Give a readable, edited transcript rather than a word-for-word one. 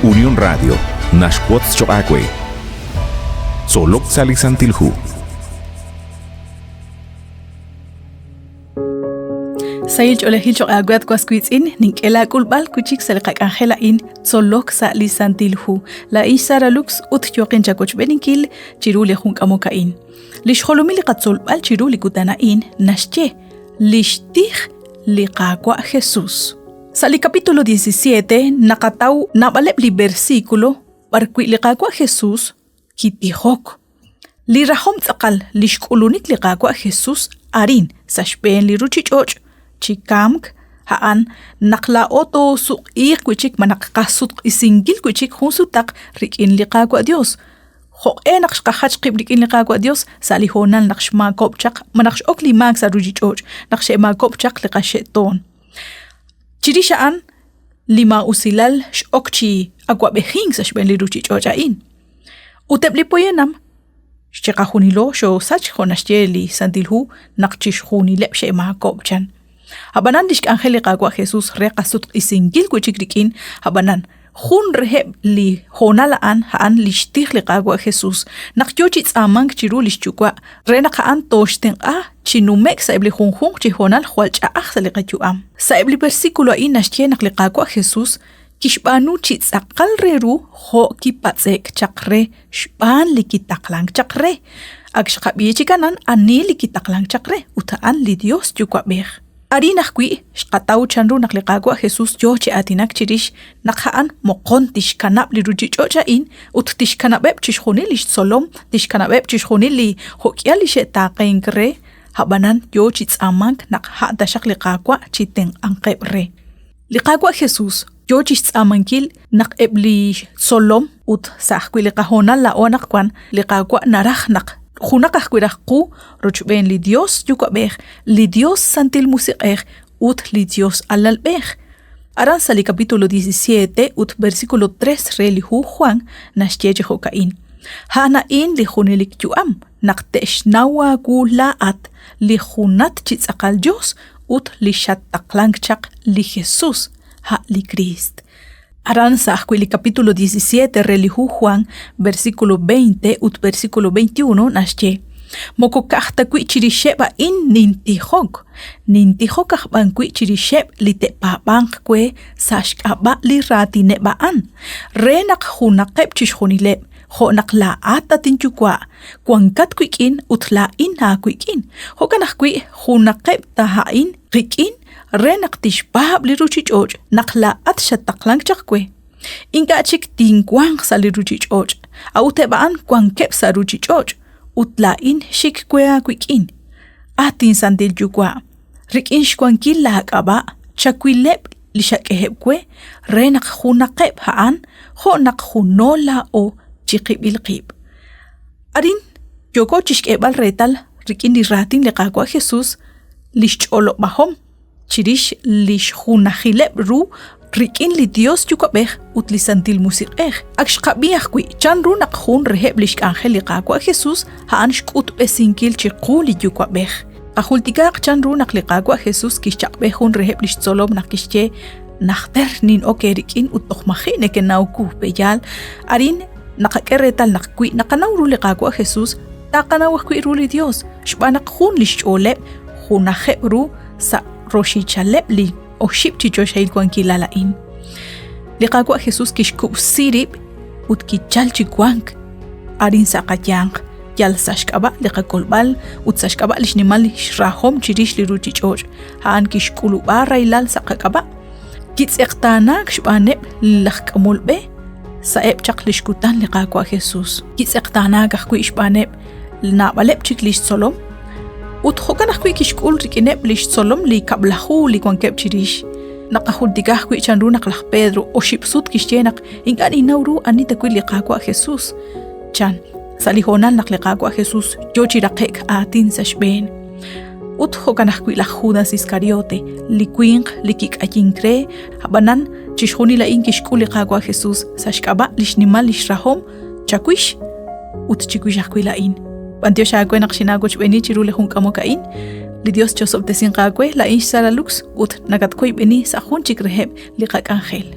Unión Radio, Nashquots Choacue. Solok Salisantilhu. Sayil olehil choqaguat kwaskuitzin ninkela kulbal kuchik selqak angela in solok Salisantilhu. La isara lux ut yoqin chakoch beninkil chirule junk amokain. Lishholumili qatzolbal chiruli kutana in nashche lishtih liqaqwa Jesús. Sali capítulo 17 nakatau nabalep li versículo barkui liqaqwa Jesús kitihok. Li rahom tsaqal lishkulunik liqaqwa Jesús arin sashpen li ruchichoch chikamk haan nakla oto suqir kuchik manaqasut isingil kuchik hunsutak rikin liqaqwa Dios. Ho enaksh kahach qiblik in liqaqwa Dios sali honal nakshma kopchak manaksh okli mag sa ruchichoch nakshe ma kopchak liqasheton. Chirishaan lima usilal shokchi agwa behing sa shben li ruchichoch ain. Utep lipoyenam shchekahunilo sho sach honasheli santilhu nakchishhuni lepshe ma kopchan. Habanan dishk angel liqaqwa Jesús reqasut isingil kuchikrikin habanan hun reheb li honalaan haan lishtih liqaqwa Jesús nakyochits amang chiru lishchukwa renaqaan toshten chinumek saibli hunhun chihonal khwalcha sa liqachuam saibli versículo in nashtie liqaqwa Jesús kishbanu chitsaqal reru ho kipatsek chakre shban likitaqlang chakre akshqabi chikanan ani likitaqlang chakre utaan li Dios chukwa beh Arinakwi, shqatau chanru nakliqaqwa Jesús yoche atinak chirish nakhaan moqon tishkanab li ruchichocha in ut tishkanabeb chishkhunil ish solom tishkanabeb chishkhunil li hokia li shetaqain kre habanan yoche tsamank nakha dashak liqaqwa chiten anqeb re. Liqaqwa Jesús yoche tsamankil naqeb li solom ut sahkwi liqahona la onaqwan liqaqwa naraj naq Junakah kuiraqku rochben li Dios yukabeh li Dios santil musiqeh ut li Dios alalbeh. Aran sali capítulo 17 ut versículo 3 re li Juan nashyeje hokain. Hana in li junilik yuam naqtesh nawa gulaat li junat chitzaqal Dios ut li shattaqlangchaq li Jesús ha li Christ. Aran sahkwili capítulo 17 relihu Juan versículo 20 ut versículo 21 nashche. Moko kahta kui chirisheba in nintihok. Nintihok ahban kui chirisheb li te pabank kwe sashkaba li ratine baan. Renak hunakep chishhunileb. Honak la ata tinchukwa. Kwankat kuikin ut la in ha kuikin. Hokanak kui hunakep tahain rikin. Renak tishbab li ruchichoch nakla at shataklang chakwe. Inga chik tingwang sa li ruchichoch. Aute baan kwang kep sa ruchichoch. Utla in shik kwea kwikin. Atin sandil jukwa. Rikin shkwang kila akaba. Chakwilep li shakeheb kwe. Renak hunakep haan. Honak hunola o chikibil kib. Arin yoko chishkebal retal. Rikin di ratin liqaqwa Jesús. Lishcholo bahom. Chirish lish hunahileb ru rikin li Dios yukabeh ut li santil musiqeh. Akshqabiah kui chan ru naqhun reheb lish angel liqaqwa Jesús haan shkut besinkil chiqu li yukabeh. Ahultikaq chan ru naqliqaqwa Jesús kishchaqbeh hun reheb lish tzolom naqishche naqter nin okerikin ut toqmahine ke nauku beyal arin naqakeretal naqkui naqanaw ru liqaqwa Jesús taqanawah kui ru li Dios shbanaq hun lish oleb hunaheb ru sa Roshi chalep li o ship chicho shail kwan kilalain. Liqaqwa Jesús kishkub sirip ut kichal chikwank arin saqayang yal sashkaba liqakolbal ut sashkaba lishnimal shrahom chirish li ruchichoch haan kishkulu barailal saqakaba kitseqtanak shbaneb laqamulbe saeb chaqlishkutan liqaqwa Jesús kitseqtanak aqku ishbaneb nabaleb chiklish solom ut hokanah kui kishkul rikineb lish solom li kablahu li kwankeb chirish naqahul digah kui chanru naqlah Pedro o shipsut kishchenak ingan inawru anita kui liqaqwa Jesús chan salihonal naqliqaqwa Jesús yochiraqek atin sashben ut hokanah kui la Judas Iscariote li quing li kikayinkre habanan chishhuni la in kishkul liqaqwa Jesús sashkaba lishnimal lishrahom chakuish ut chikuish kui la in Pantio shakwe naqshinagoch beni chirule hunkamokain li Dios chosob tesinqakwe la insha la lux ut nagatkoi beni sa hun chikreheb liqaq angel